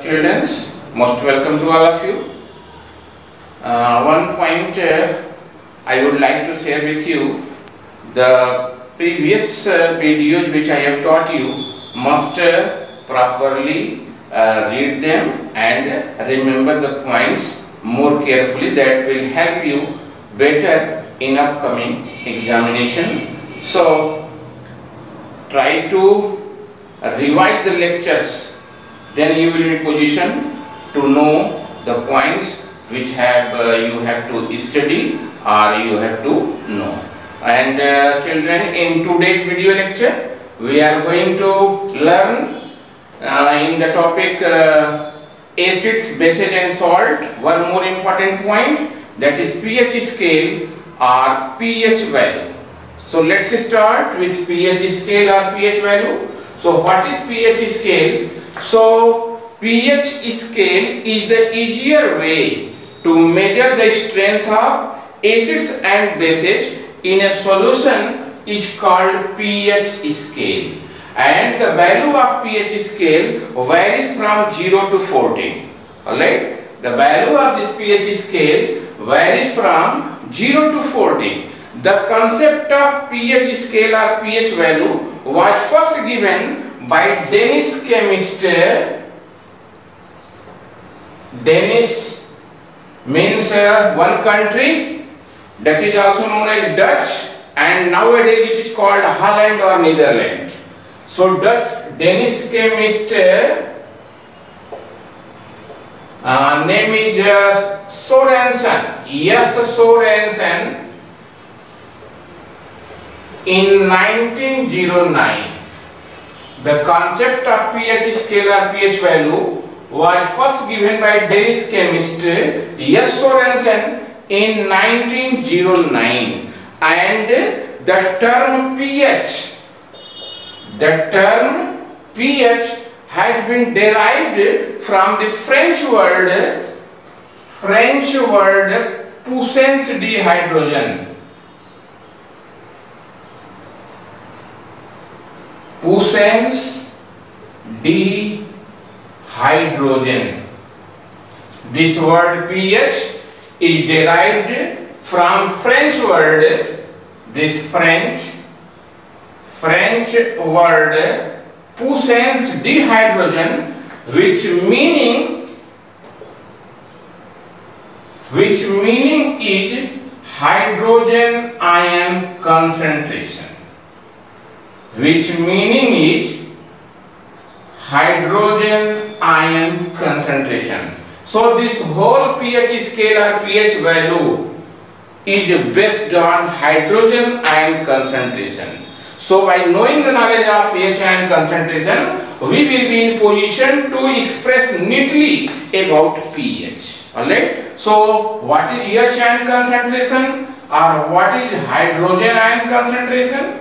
children, most welcome to all of you. One point I would like to share with you. The previous videos which I have taught you must properly read them and remember the points more carefully. That will help you better in upcoming examination. So try to revise the lectures, then you will be in position to know the points which you have to study or you have to know. And children, in today's video lecture we are going to learn in the topic acids, bases and salt. One more important point, that is pH scale or pH value. So let's start with pH scale or pH value. So what is pH scale? So pH scale is the easier way to measure the strength of acids and bases in a solution is called pH scale, and the value of pH scale varies from 0 to 14. Alright, the value of this pH scale varies from 0 to 14. The concept of pH scale or pH value was first given by Danish chemist. Danish means one country, that is also known as Dutch, and nowadays it is called Holland or Netherlands. So Danish chemist name is Sorensen. Yes, Sorensen. In 1909, the concept of pH scale or pH value was first given by Danish chemist S. Sorensen in 1909, and the term pH has been derived from the French word puissance dihydrogen. Puissance dihydrogen. This word pH is derived from French word, this French word puissance dihydrogen, which meaning is hydrogen ion concentration. Which meaning is hydrogen ion concentration. So this whole pH scale or pH value is based on hydrogen ion concentration. So by knowing the knowledge of pH ion concentration, we will be in position to express neatly about pH. Alright. So what is pH ion concentration or what is hydrogen ion concentration?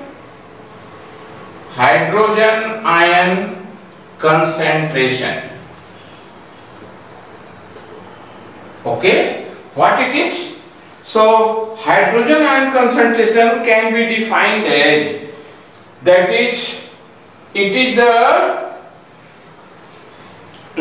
Hydrogen ion concentration. Okay, what it is? So hydrogen ion concentration can be defined as, that is, it is the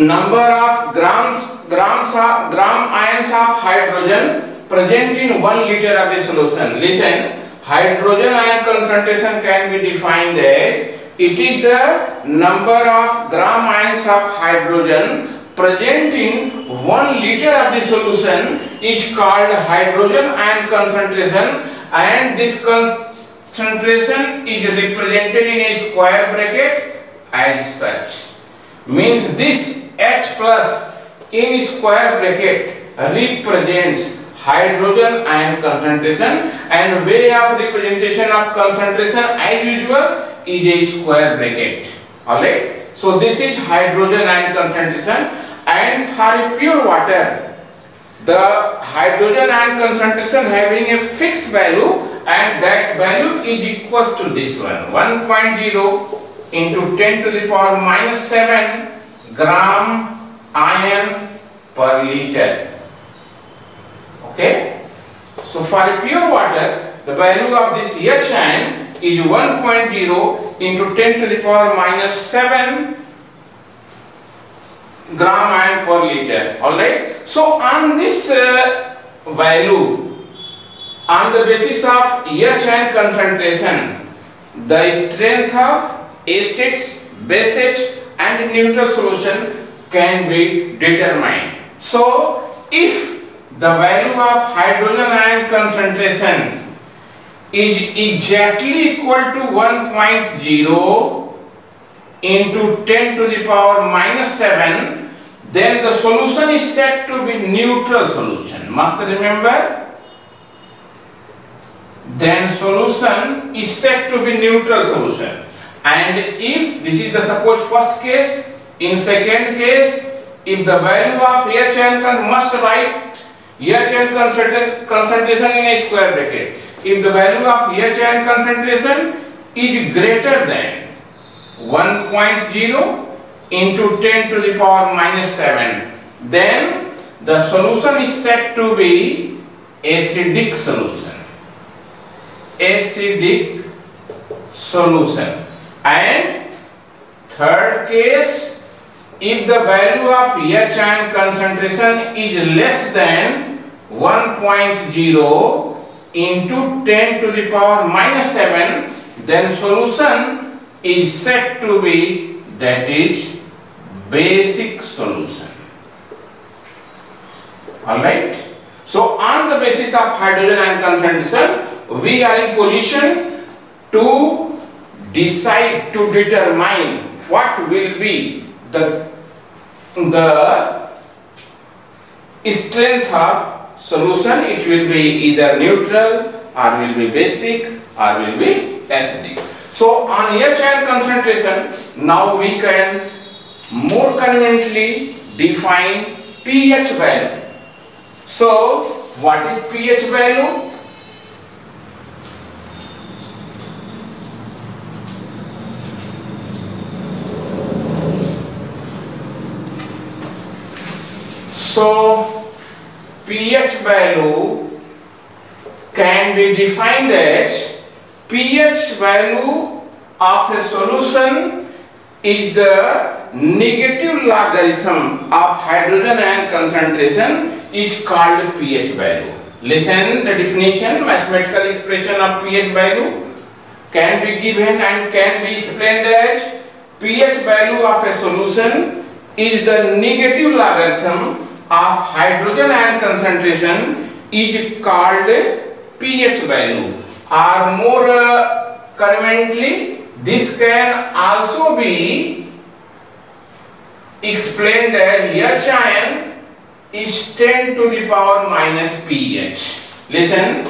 number of gram ions of hydrogen present in 1 liter of the solution. Listen, hydrogen ion concentration can be defined as, it is the number of gram ions of hydrogen present in 1 liter of the solution is called hydrogen ion concentration, and this concentration is represented in a square bracket as such. Means this H plus in square bracket represents hydrogen ion concentration, and way of representation of concentration as usual is a square bracket. Alright, so this is hydrogen ion concentration, and for a pure water, the hydrogen ion concentration having a fixed value, and that value is equal to this one, 1.0 into 10 to the power minus 7 gram ion per liter. Okay, so for a pure water, the value of this H ion is 1.0 into 10 to the power minus 7 gram ion per liter. All right. So on this value, on the basis of H ion concentration, the strength of acids, bases and neutral solution can be determined. So if the value of hydrogen ion concentration is exactly equal to 1.0 into 10 to the power minus 7, then the solution is said to be neutral solution. Must remember? Then solution is said to be neutral solution. And if this is the suppose first case, in second case, if the value of H ion must write H ion concentration in a square bracket. If the value of H ion concentration is greater than 1.0 into 10 to the power minus 7, then the solution is said to be acidic solution. Acidic solution. And third case, if the value of H ion concentration is less than 1.0 into 10 to the power minus 7, then solution is said to be, that is, basic solution. Alright. So on the basis of hydrogen ion concentration, we are in position to decide, to determine what will be the strength of solution. It will be either neutral, or will be basic, or will be acidic. So on H ion concentration, now we can more conveniently define pH value. So what is pH value? So pH value can be defined as pH value of a solution is the negative logarithm of hydrogen ion concentration is called pH value. Listen the definition. Mathematical expression of pH value can be given and can be explained as pH value of a solution is the negative logarithm of hydrogen ion concentration is called pH value. Or more conveniently, this can also be explained as H ion is 10 to the power minus pH. Listen.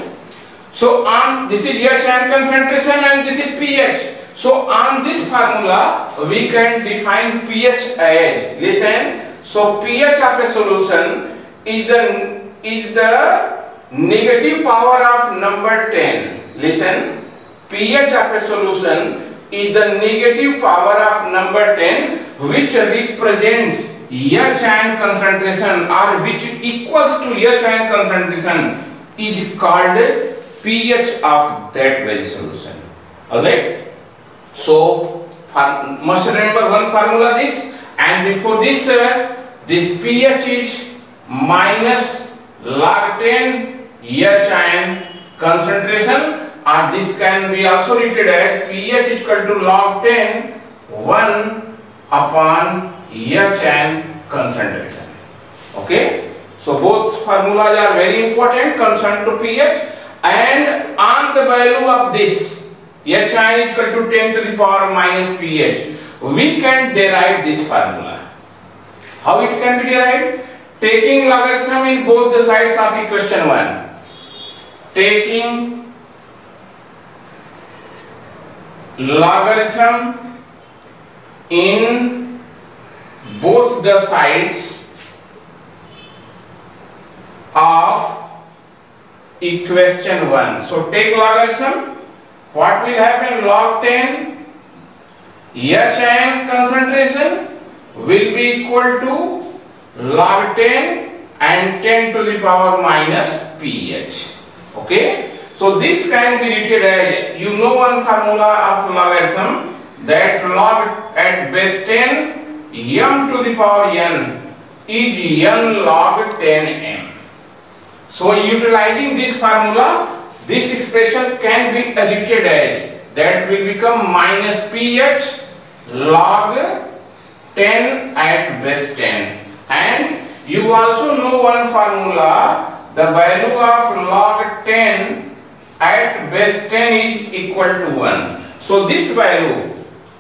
So on this is H ion concentration and this is pH. So on this formula we can define pH as, listen. So pH of a solution is the negative power of number 10. Listen. pH of a solution is the negative power of number 10, which represents H ion concentration or which equals to H ion concentration is called pH of that very solution. Alright. So must remember one formula this, and before this this pH is minus log 10 H ion concentration, or this can be also written as pH is equal to log 10 1 upon H ion concentration. Okay. So both formulas are very important concerned to pH, and on the value of this H ion is equal to 10 to the power minus pH, we can derive this formula. How it can be derived? Taking logarithm in both the sides of equation 1. Taking logarithm in both the sides of equation 1. So take logarithm. What will happen? Log 10 H ion concentration will be equal to log 10 and 10 to the power minus pH. Okay. So this can be written as, you know one formula of logarithm, that log at base 10 m to the power n is n log 10m. So utilizing this formula, this expression can be written as, that will become minus pH log 10 at base 10. And you also know one formula, the value of log 10 at base 10 is equal to 1. So this value,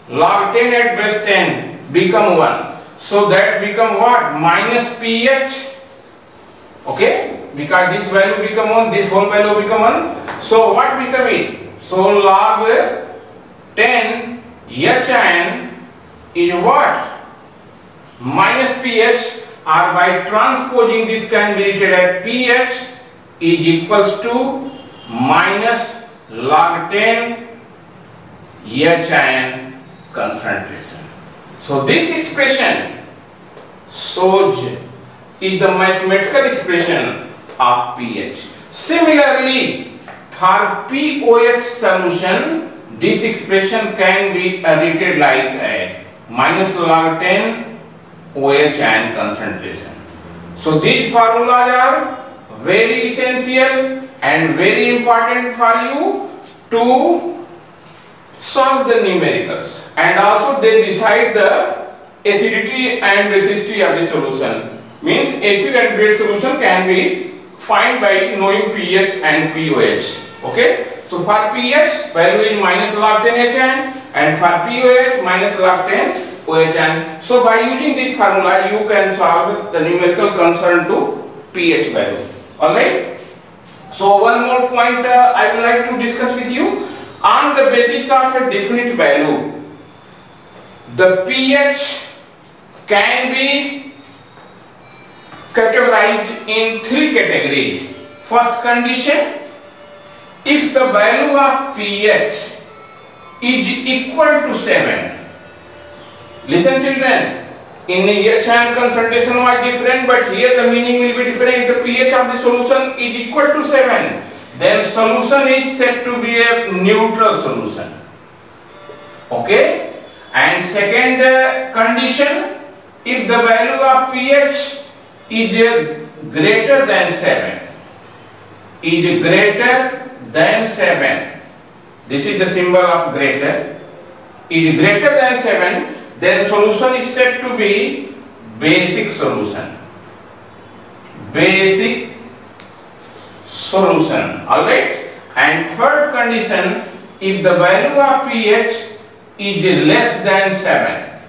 log 10 at base 10 become 1. So that become what? Minus pH. Okay? Because this value become 1, this whole value become 1. So what become it? So log 10 HN is what? Minus pH, or by transposing this can be written as pH is equals to minus log 10 HN concentration. So this expression shows is the mathematical expression of pH. Similarly, for pOH solution, this expression can be written like a minus log 10 OH concentration. So these formulas are very essential and very important for you to solve the numericals, and also they decide the acidity and basicity of the solution. Means acid and base solution can be find by knowing pH and pOH. Okay, so for pH value is minus log 10 HN, and for pOH minus log 10 OHN. So by using this formula you can solve the numerical concern to pH value. Alright. So one more point I would like to discuss with you. On the basis of a definite value, the pH can be categorized in 3 categories. First condition, if the value of pH is equal to 7. Listen children, in HN concentration was different, but here the meaning will be different. If the pH of the solution is equal to 7, then solution is said to be a neutral solution. Okay? And second condition, if the value of pH is greater than 7, is greater than 7, this is the symbol of greater, is greater than 7, then solution is said to be basic solution. Basic solution. Alright? And third condition, if the value of pH is less than 7,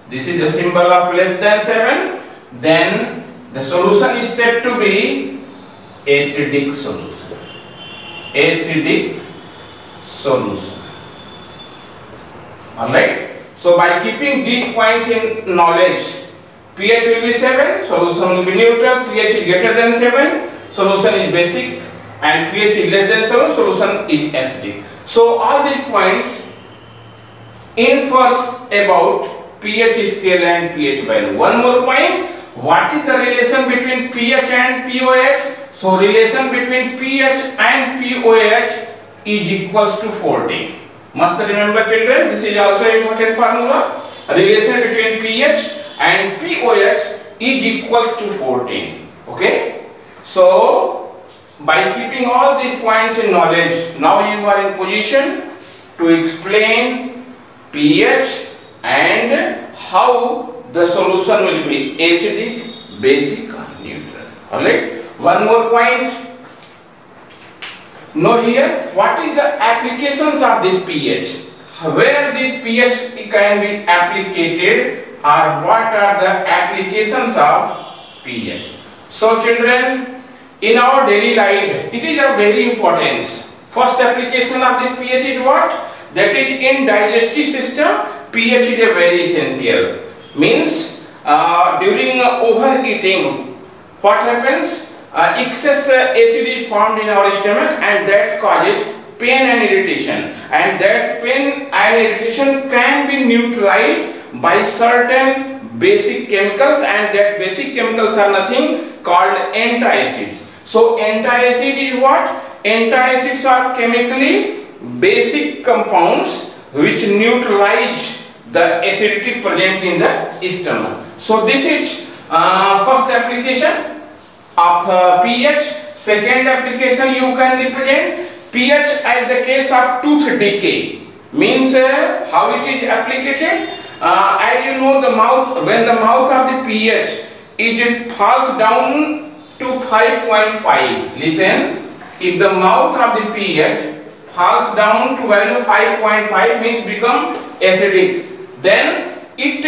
this is the symbol of less than 7, then the solution is said to be acidic solution. Acidic solution. Alright? So by keeping these points in knowledge, pH will be 7, solution will be neutral, pH is greater than 7, solution is basic, and pH is less than 7, solution is acidic. So all these points infers about pH scale and pH value. One more point, what is the relation between pH and pOH? So relation between pH and pOH is equals to 14. Must remember children, this is also an important formula. A relation between pH and pOH is equals to 14. Okay? So by keeping all these points in knowledge, now you are in position to explain pH and how the solution will be acidic, basic or neutral. Alright? One more point. Know here, what is the applications of this pH? Where this pH can be applicated, or what are the applications of pH? So children, in our daily life, it is of very importance. First application of this pH is what? That is in digestive system, pH is a very essential. Means during overeating, what happens? Excess acid is formed in our stomach, and that causes pain and irritation, and that pain and irritation can be neutralized by certain basic chemicals, and that basic chemicals are nothing called antacids. So antacid is what? Antacids are chemically basic compounds which neutralize the acidity present in the stomach. So this is first application of pH. Second application, you can represent pH as the case of tooth decay. Means how it is applicated. As you know, the mouth, when the mouth of the pH it falls down to 5.5. Listen, if the mouth of the pH falls down to value 5.5, means become acidic, then it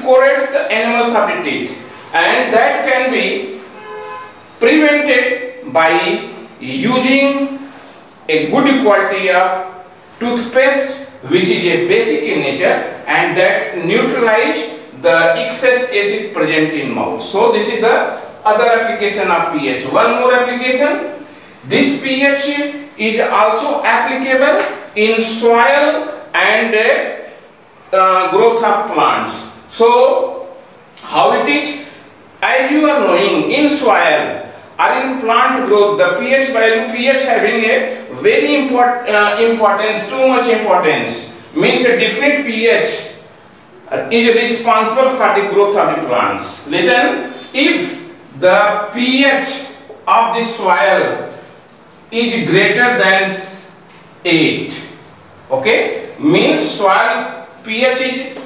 corrodes the enamels of the teeth, and that can be prevented by using a good quality of toothpaste which is a basic in nature and that neutralize the excess acid present in mouth. So this is the other application of pH. One more application, this pH is also applicable in soil and growth of plants. So how it is? As you are knowing, in soil or in plant growth, the pH value, pH having a very importance, too much importance, means a different pH is responsible for the growth of the plants. Listen, if the pH of the soil is greater than 8, okay, means soil pH is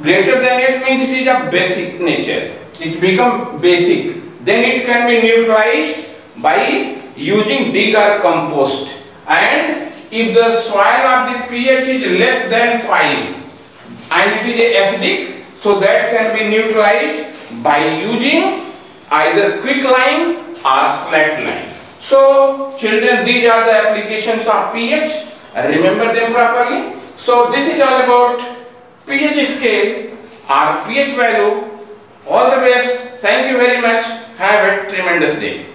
greater than 8, means it is of basic nature, it becomes basic. Then it can be neutralized by using dig or compost. And if the soil of the pH is less than 5 and it is acidic, so that can be neutralized by using either quicklime or slatline. So children, these are the applications of pH. Remember them properly. So this is all about pH scale or pH value. All the best. Thank you very much. Have a tremendous day.